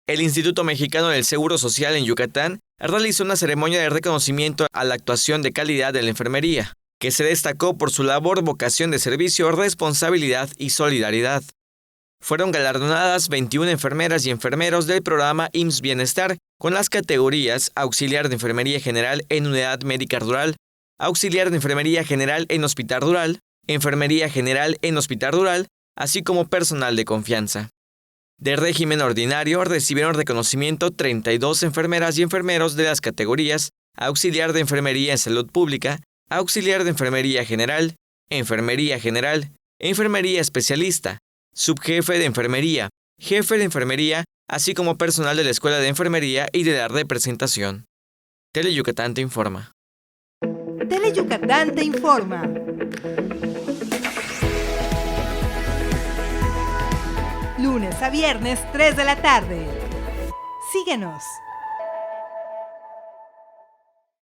El Instituto Mexicano del Seguro Social en Yucatán realizó una ceremonia de reconocimiento a la actuación de calidad de la enfermería, que se destacó por su labor, vocación de servicio, responsabilidad y solidaridad. Fueron galardonadas 21 enfermeras y enfermeros del programa IMSS Bienestar con las categorías Auxiliar de Enfermería General en Unidad Médica Rural, Auxiliar de Enfermería General en Hospital Rural, Enfermería General en Hospital Rural, así como personal de confianza. De régimen ordinario recibieron reconocimiento 32 enfermeras y enfermeros de las categorías Auxiliar de Enfermería en Salud Pública, Auxiliar de Enfermería General, Enfermería Especialista, Subjefe de Enfermería, Jefe de Enfermería, así como personal de la Escuela de Enfermería y de la representación. Tele-Yucatán te informa. Tele-Yucatán te informa. Lunes a viernes, 3 de la tarde. Síguenos.